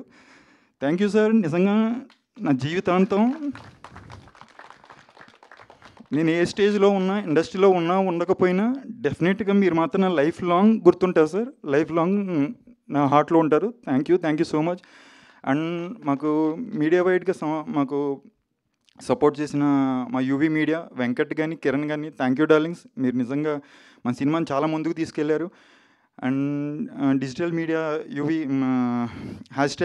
Thank you sir. నిజంగా నా జీవితాంతం నేను ఏ స్టేజ్లో ఉన్నా, ఇండస్ట్రీలో ఉన్నా ఉండకపోయినా డెఫినెట్గా మీరు మాత్రం నా లైఫ్ లాంగ్ గుర్తుంటారు సార్. లైఫ్ లాంగ్ నా హార్ట్లో ఉంటారు. Thank you so much. And మాకు మీడియా వైడ్గా మాకు సపోర్ట్ చేసిన మా యూవీ మీడియా, వెంకట్ కానీ కిరణ్ కానీ, థ్యాంక్ యూ డార్లింగ్స్. మీరు నిజంగా మన సినిమాని చాలా ముందుకు తీసుకెళ్లారు. And digital media UV hash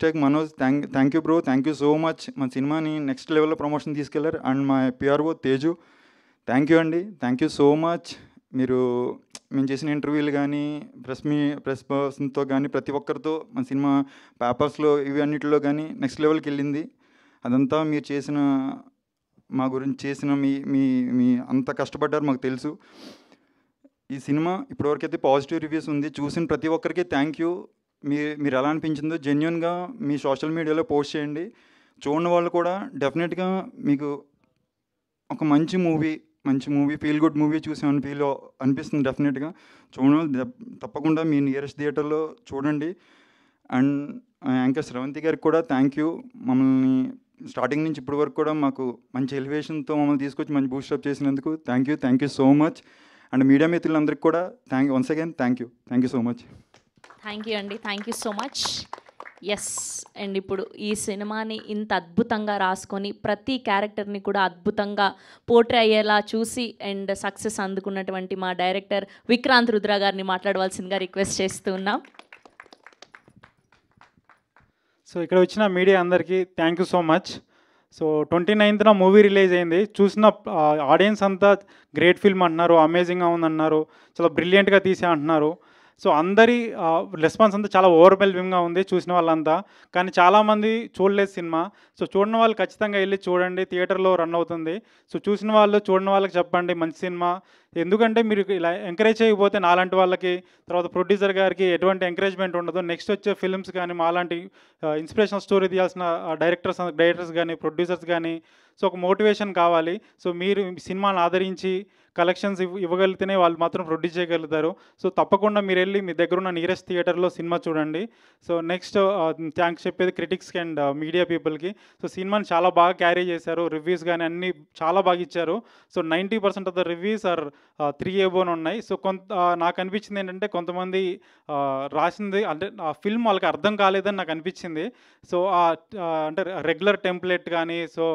tag Manoj, thank you bro, thank you so much. మన సినిమాని నెక్స్ట్ లెవెల్లో ప్రమోషన్ తీసుకెళ్లారు. అండ్ మా పిఆర్ఓ తేజు, థ్యాంక్ యూ అండి, థ్యాంక్ యూ సో మచ్. మీరు మేము చేసిన ఇంటర్వ్యూలు కానీ, ప్రెస్ పర్సన్తో కానీ, ప్రతి ఒక్కరితో మన సినిమా పేపర్స్లో ఇవి అన్నిటిలో కానీ నెక్స్ట్ లెవెల్కి వెళ్ళింది. అదంతా మీరు చేసిన, మా గురించి చేసిన మీ అంత కష్టపడ్డారు మాకు తెలుసు. ఈ సినిమా ఇప్పటివరకైతే పాజిటివ్ రివ్యూస్ ఉంది. చూసిన ప్రతి ఒక్కరికి థ్యాంక్ యూ. మీరు ఎలా అనిపించిందో జెన్యున్గా మీ సోషల్ మీడియాలో పోస్ట్ చేయండి. చూడని వాళ్ళు కూడా డెఫినెట్గా మీకు ఒక మంచి మూవీ ఫీల్ గుడ్ మూవీ చూసామని అనిపిస్తుంది. డెఫినెట్గా చూడండి, తప్పకుండా మీ నియరెస్ట్ థియేటర్లో చూడండి. అండ్ యాంకర్ శ్రవంతి గారికి కూడా థ్యాంక్ యూ. మమ్మల్ని స్టార్టింగ్ నుంచి ఇప్పటి వరకు కూడా మాకు మంచి ఎలివేషన్తో మమ్మల్ని తీసుకొచ్చి మంచి బూస్టప్ చేసినందుకు thank you so much. And media మిత్రులందరికీ కూడా once again thank you so much. Thank you అండి, thank you so much. Yes, and ఇప్పుడు ఈ సినిమాని ఇంత అద్భుతంగా రాసుకొని ప్రతి క్యారెక్టర్ని కూడా అద్భుతంగా పోర్ట్రే అయ్యేలా చూసి అండ్ సక్సెస్ అందుకున్నటువంటి మా డైరెక్టర్ విక్రాంత్ రుద్ర గారిని మాట్లాడవలసిందిగా రిక్వెస్ట్ చేస్తూ ఉన్నాం. సో ఇక్కడ వచ్చిన మీడియా అందరికీ thank you so much. So 29th movie release అయింది. చూసిన ఆడియన్స్ అంతా గ్రేట్ ఫిల్మ్ అంటున్నారు, అమేజింగ్గా ఉందన్నారు, చాలా బ్రిలియంట్గా తీసే అంటున్నారు. సో అందరి రెస్పాన్స్ అంతా చాలా ఓవర్వెల్మింగ్గా ఉంది చూసిన వాళ్ళంతా. కానీ చాలామంది చూడలేదు సినిమా. సో చూడని వాళ్ళు ఖచ్చితంగా వెళ్ళి చూడండి, థియేటర్లో రన్ అవుతుంది. సో చూసిన వాళ్ళు చూడని వాళ్ళకి చెప్పండి మంచి సినిమా. ఎందుకంటే మీరు ఇలా ఎంకరేజ్ చేయకపోతే నాలాంటి వాళ్ళకి, తర్వాత ప్రొడ్యూసర్ గారికి ఎటువంటి ఎంకరేజ్మెంట్ ఉండదు. నెక్స్ట్ వచ్చే ఫిల్మ్స్ కానీ మాలాంటి ఇన్స్పిరేషనల్ స్టోరీ తీయాల్సిన డైరెక్టర్స్ కానీ ప్రొడ్యూసర్స్ కానీ సో ఒక మోటివేషన్ కావాలి. సో మీరు సినిమాని ఆదరించి కలెక్షన్స్ ఇవ్వగలిగితేనే వాళ్ళు మాత్రం ప్రొడ్యూస్ చేయగలుగుతారు. సో తప్పకుండా మీరు వెళ్ళి మీ దగ్గర ఉన్న నియరెస్ట్ థియేటర్లో సినిమా చూడండి. సో నెక్స్ట్ థ్యాంక్స్ చెప్పేది క్రిటిక్స్కి అండ్ మీడియా పీపుల్కి. సో సినిమాని చాలా బాగా క్యారీ చేశారు. రివ్యూస్ కానీ అన్నీ చాలా బాగా ఇచ్చారు. So 90% of the reviews are 3 above ఉన్నాయి. సో నాకు అనిపించింది ఏంటంటే కొంతమంది రాసింది అంటే ఆ ఫిల్మ్ వాళ్ళకి అర్థం కాలేదని నాకు అనిపించింది. సో అంటే రెగ్యులర్ టెంప్లెట్ కానీ, సో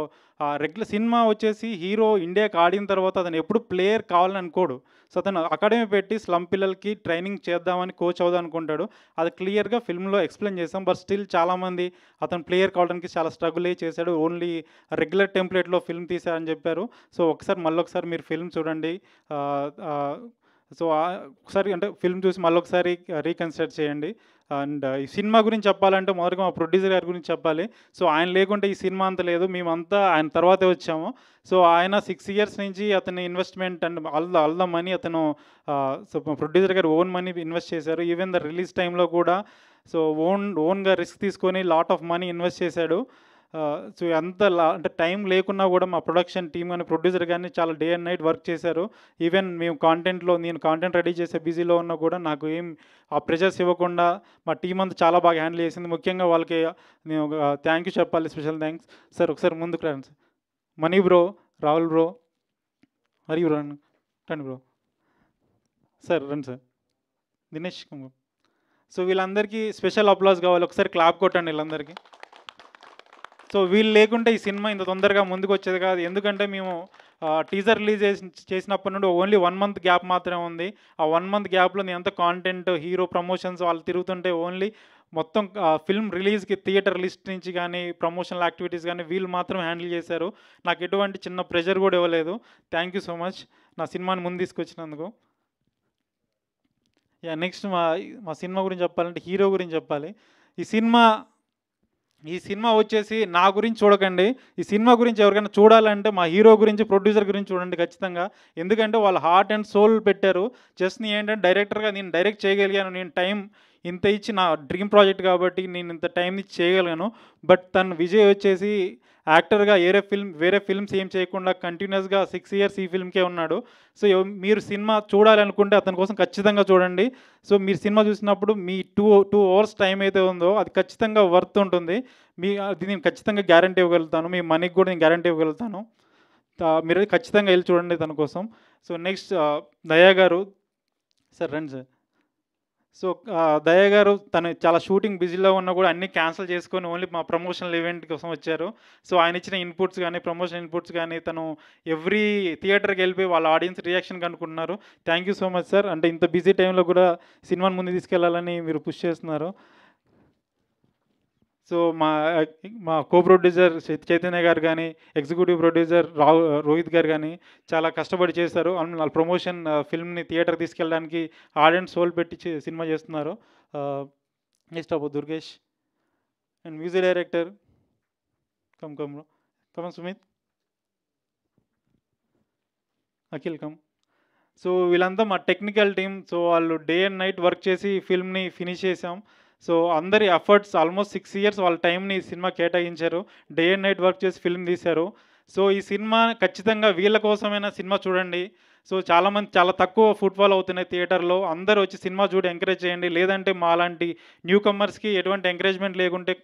రెగ్యులర్ సినిమా వచ్చేసి హీరో ఇండియాకి ఆడిన తర్వాత అతను ఎప్పుడు ప్లేయర్ కావాలని అనుకోడు. సో అతను అకాడమీ పెట్టి స్లమ్ పిల్లలకి ట్రైనింగ్ చేద్దామని కోచ్ అవుదాం అనుకుంటాడు. అది క్లియర్గా ఫిల్మ్లో ఎక్స్ప్లెయిన్ చేస్తాం. బట్ స్టిల్ చాలామంది అతను ప్లేయర్ కావడానికి చాలా స్ట్రగుల్ చేశాడు, ఓన్లీ రెగ్యులర్ టెంప్లెట్లో ఫిల్మ్ తీశారని చెప్పారు. సో మళ్ళొకసారి మీరు ఫిల్మ్ చూడండి. సో ఒకసారి అంటే ఫిల్మ్ చూసి మళ్ళొకసారి రీకన్సిడర్ చేయండి. అండ్ ఈ సినిమా గురించి చెప్పాలంటే మొదటగా మా ప్రొడ్యూసర్ గారి గురించి చెప్పాలి. సో ఆయన లేకుంటే ఈ సినిమా అంత లేదు, మేమంతా ఆయన తర్వాతే వచ్చాము. సో ఆయన 6 years నుంచి అతని investment and all the money అతను సో ప్రొడ్యూసర్ గారు ఓన్ మనీ ఇన్వెస్ట్ చేశారు. ఈవెన్ ద రిలీజ్ టైంలో కూడా సో ఓన్గా రిస్క్ తీసుకొని లాట్ ఆఫ్ మనీ ఇన్వెస్ట్ చేశాడు. సో అంటే టైం లేకున్నా కూడా మా ప్రొడక్షన్ టీమ్ కానీ ప్రొడ్యూసర్ కానీ చాలా డే అండ్ నైట్ వర్క్ చేశారు. ఈవెన్ నేను కాంటెంట్ రెడీ చేసే బిజీలో ఉన్నా కూడా నాకు ఏం ఆ ప్రెషర్స్ ఇవ్వకుండా మా టీం అంతా చాలా బాగా హ్యాండిల్ చేసింది. ముఖ్యంగా వాళ్ళకి నేను థ్యాంక్ యూ చెప్పాలి, స్పెషల్ థ్యాంక్స్. సార్ ఒకసారి ముందుకు రండి sir. Money bro, Rahul bro, మరియు రండి బ్రో. సార్ రండి సార్, దినేష్. సో వీళ్ళందరికీ స్పెషల్ అప్లాజ్ కావాలి, ఒకసారి క్లాప్ కొట్టండి వీళ్ళందరికీ. సో వీళ్ళు లేకుంటే ఈ సినిమా ఇంత తొందరగా ముందుకు వచ్చేది కాదు. ఎందుకంటే మేము టీజర్ రిలీజ్ చేసినప్పటి నుండి ఓన్లీ 1 month గ్యాప్ మాత్రమే ఉంది. ఆ 1 month గ్యాప్లో నేను ఎంత కాంటెంట్, హీరో ప్రమోషన్స్ వాళ్ళు తిరుగుతుంటే ఓన్లీ మొత్తం ఫిల్మ్ రిలీజ్కి థియేటర్ లిస్ట్ నుంచి కానీ ప్రమోషనల్ యాక్టివిటీస్ కానీ వీళ్ళు మాత్రం హ్యాండిల్ చేశారు. నాకు ఎటువంటి చిన్న ప్రెషర్ కూడా ఇవ్వలేదు. థ్యాంక్ యూ సో మచ్ నా సినిమాని ముందు తీసుకొచ్చినందుకు. నెక్స్ట్ మా సినిమా గురించి చెప్పాలంటే హీరో గురించి చెప్పాలి. ఈ సినిమా వచ్చేసి నా గురించి చూడకండి. ఈ సినిమా గురించి ఎవరికైనా చూడాలంటే మా హీరో గురించి, ప్రొడ్యూసర్ గురించి చూడండి ఖచ్చితంగా. ఎందుకంటే వాళ్ళు హార్ట్ అండ్ సోల్ పెట్టారు. జస్ట్ ఏంటంటే డైరెక్టర్గా నేను డైరెక్ట్ చేయగలిగాను, నేను టైం ఇంత ఇచ్చి నా డ్రీమ్ ప్రాజెక్ట్ కాబట్టి నేను ఇంత టైం ఇచ్చి చేయగలిగాను. బట్ తను విజయ్ వచ్చేసి యాక్టర్గా వేరే ఫిల్మ్స్ ఏం చేయకుండా కంటిన్యూస్గా 6 ఇయర్స్ ఈ ఫిల్మ్కే ఉన్నాడు. సో మీరు సినిమా చూడాలనుకుంటే అతని కోసం ఖచ్చితంగా చూడండి. సో మీరు సినిమా చూసినప్పుడు మీ 2 అవర్స్ టైం అయితే ఉందో అది ఖచ్చితంగా వర్త్ ఉంటుంది. అది నేను ఖచ్చితంగా గ్యారంటీ ఇవ్వగలుగుతాను. మీ మనీకి కూడా నేను గ్యారంటీ ఇవ్వగలుగుతాను. మీరు ఖచ్చితంగా వెళ్ళి చూడండి తన కోసం. సో నెక్స్ట్ దయా గారు, సార్ రండి సార్. సో దయా గారు తను చాలా షూటింగ్ బిజీలో ఉన్నా కూడా అన్నీ క్యాన్సిల్ చేసుకొని ఓన్లీ మా ప్రమోషనల్ ఈవెంట్ కోసం వచ్చారు. సో ఆయన ఇచ్చిన ఇన్పుట్స్ కానీ ప్రమోషన్ ఇన్పుట్స్ కానీ తను ఎవ్రీ థియేటర్కి వెళ్ళిపోయి వాళ్ళ ఆడియన్స్ రియాక్షన్ కనుక్కుంటున్నారు. Thank you so much sir. అంటే ఇంత బిజీ టైంలో కూడా సినిమాని ముందు తీసుకెళ్లాలని మీరు పుష్ చేస్తున్నారు. సో మా కో ప్రొడ్యూసర్ చైతన్య గారు కానీ, ఎగ్జిక్యూటివ్ ప్రొడ్యూసర్ రోహిత్ గారు కానీ చాలా కష్టపడి చేశారు. వాళ్ళ ప్రమోషన్ ఫిల్మ్ని థియేటర్ తీసుకెళ్ళడానికి ఆడియన్స్ సోల్ పెట్టి సినిమా చేస్తున్నారు. నెక్స్ట్ అబ్బో Durgesh and music director come Sumit, Akhil come. So వీళ్ళంతా మా టెక్నికల్ టీమ్. సో వాళ్ళు డే అండ్ నైట్ వర్క్ చేసి ఫిల్మ్ని ఫినిష్ చేసాం. సో అందరి ఎఫర్ట్స్ ఆల్మోస్ట్ 6 ఇయర్స్ వాళ్ళ టైంని సినిమా కేటాయించారు. డే అండ్ నైట్ వర్క్ చేసి ఫిల్మ్ తీశారు. సో ఈ సినిమా ఖచ్చితంగా వీళ్ళ కోసమైనా సినిమా చూడండి. సో చాలామంది చాలా తక్కువ ఫుట్ఫాల్ అవుతున్నాయి థియేటర్లో. అందరూ వచ్చి సినిమా చూడి ఎంకరేజ్ చేయండి. లేదంటే మా లాంటి న్యూ కమర్స్కి ఎటువంటి ఎంకరేజ్మెంట్ లేకుంటే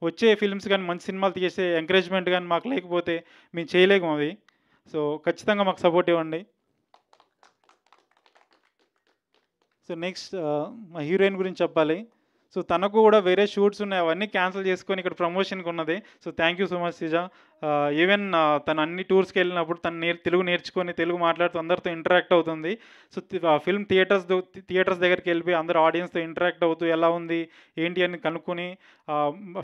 వచ్చే ఫిల్మ్స్ కానీ మంచి సినిమాలు తీసే ఎంకరేజ్మెంట్ కానీ మాకు లేకపోతే మేము చేయలేము అవి. సో ఖచ్చితంగా మాకు సపోర్ట్ ఇవ్వండి. సో నెక్స్ట్ మా హీరోయిన్ గురించి చెప్పాలి. సో తనకు కూడా వేరే షూట్స్ ఉన్నాయి, అవన్నీ క్యాన్సిల్ చేసుకొని ఇక్కడ ప్రమోషన్కి ఉన్నది. So thank you so much సిజా. Even తను అన్ని టూర్స్కి వెళ్ళినప్పుడు తను తెలుగు నేర్చుకొని తెలుగు మాట్లాడుతూ అందరితో ఇంటరాక్ట్ అవుతుంది. సో ఫిల్మ్ థియేటర్స్ దగ్గరికి వెళ్ళిపోయి అందరు ఆడియన్స్తో ఇంటరాక్ట్ అవుతూ ఎలా ఉంది ఏంటి అని కనుక్కొని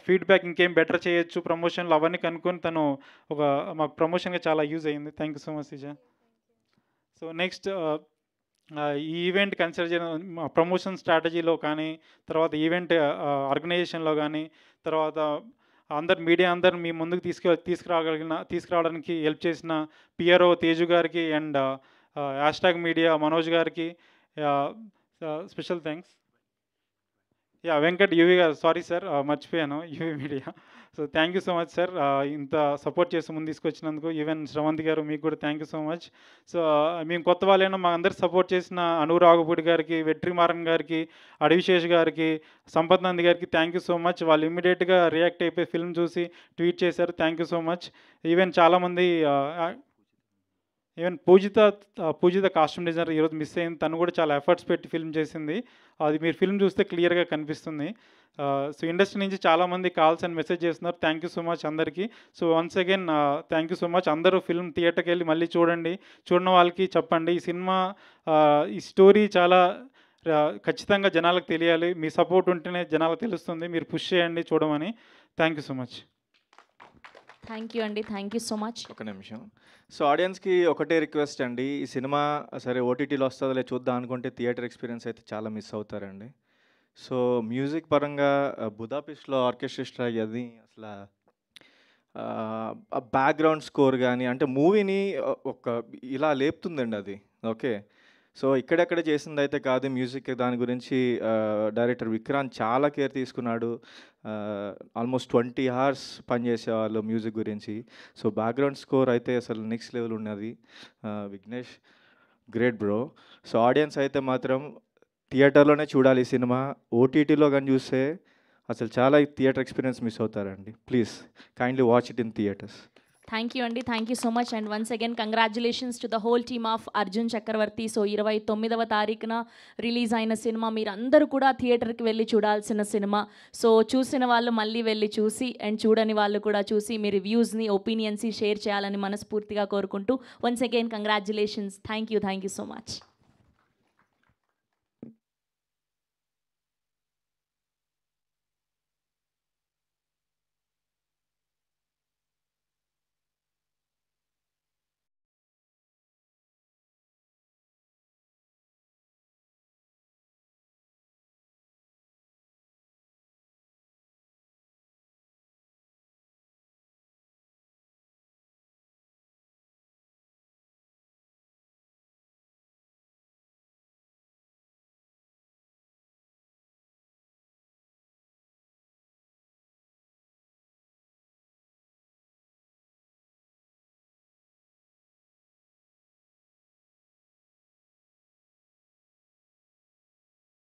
ఫీడ్బ్యాక్ ఇంకేం బెటర్ చేయొచ్చు ప్రమోషన్లో అవన్నీ కనుక్కొని తను మాకు ప్రమోషన్గా చాలా యూజ్ అయ్యింది. Thank you so much సిజా. So next ఈ ఈవెంట్ కన్సిడర్ చేయడం ప్రమోషన్ స్ట్రాటజీలో కానీ, తర్వాత ఈవెంట్ ఆర్గనైజేషన్లో కానీ, తర్వాత మీడియా అందరు మీ ముందుకు తీసుకురావడానికి హెల్ప్ చేసిన పిఆర్ఓ తేజు గారికి అండ్ #మీడియా మనోజ్ గారికి స్పెషల్ థ్యాంక్స్. వెంకట్ యూవి గారు, సారీ సార్ మర్చిపోయాను, UV media. So thank you so much sir, ఇంత సపోర్ట్ చేసి ముందు తీసుకొచ్చినందుకు. ఈవెన్ శ్రవంతి గారు మీకు కూడా thank you so much. So మేము కొత్త వాళ్ళైనా మా అందరికి సపోర్ట్ చేసిన అనురాగపూడి గారికి, వెట్రిమారన్ గారికి, అడివిశేష్ గారికి, సంపత్ నంది గారికి థ్యాంక్ యూ సో మచ్. వాళ్ళు ఇమ్మీడియట్గా రియాక్ట్ అయిపోయి ఫిల్మ్ చూసి ట్వీట్ చేశారు. Thank you so much. Even చాలామంది ఈవెన్ పూజిత కాస్ట్యూమ్ డిజైనర్ ఈరోజు మిస్ అయింది. తను కూడా చాలా ఎఫర్ట్స్ పెట్టి ఫిల్మ్ చేసింది. అది మీరు ఫిల్మ్ చూస్తే క్లియర్గా కనిపిస్తుంది. సో ఇండస్ట్రీ నుంచి చాలామంది కాల్స్ అండ్ మెసేజ్ చేస్తున్నారు. థ్యాంక్ యూ సో మచ్ అందరికీ. So once again thank you so much. అందరూ ఫిల్మ్ థియేటర్కి వెళ్ళి మళ్ళీ చూడండి. చూడని వాళ్ళకి చెప్పండి ఈ సినిమా ఈ స్టోరీ చాలా ఖచ్చితంగా జనాలకు తెలియాలి. మీ సపోర్ట్ ఉంటేనే జనాలకు తెలుస్తుంది. మీరు పుష్ చేయండి చూడమని. Thank you so much. Thank you అండి. Thank you so much. ఒక నిమిషం. సో ఆడియన్స్కి ఒకటే రిక్వెస్ట్ అండి, ఈ సినిమా సరే ఓటీటీలో వస్తుందో లేదు చూద్దాం అనుకుంటే థియేటర్ ఎక్స్పీరియన్స్ అయితే చాలా మిస్ అవుతారండి. సో మ్యూజిక్ పరంగా బుదాపెస్ట్లో ఆర్కెస్ట్రా అది అసలు బ్యాక్గ్రౌండ్ స్కోర్ కానీ అంటే మూవీని ఇలా లేపుతుందండి అది. ఓకే, సో ఇక్కడెక్కడ చేసింది అయితే కాదు. మ్యూజిక్ దాని గురించి డైరెక్టర్ విక్రాంత్ చాలా కేర్ తీసుకున్నాడు. ఆల్మోస్ట్ 20 hours పనిచేసేవాళ్ళు మ్యూజిక్ గురించి. సో బ్యాక్గ్రౌండ్ స్కోర్ అయితే అసలు నెక్స్ట్ లెవెల్ ఉన్నది. Vignesh great bro. So audience అయితే మాత్రం థియేటర్లోనే చూడాలి ఈ సినిమా. ఓటీటీలో కానీ చూస్తే అసలు చాలా థియేటర్ ఎక్స్పీరియన్స్ మిస్ అవుతారండి. Please kindly watch it in theatres. Thank you అండి. Thank you so much. And once again congratulations to the whole team of Arjun Chakravarthy. So 29వ తారీఖున రిలీజ్ అయిన సినిమా మీరు అందరూ కూడా థియేటర్కి వెళ్ళి చూడాల్సిన సినిమా. సో చూసిన వాళ్ళు మళ్ళీ వెళ్ళి చూసి అండ్ చూడని వాళ్ళు కూడా చూసి మీ రివ్యూస్ని ఒపీనియన్స్ని షేర్ చేయాలని మనస్ఫూర్తిగా కోరుకుంటూ once again congratulations. Thank you so much.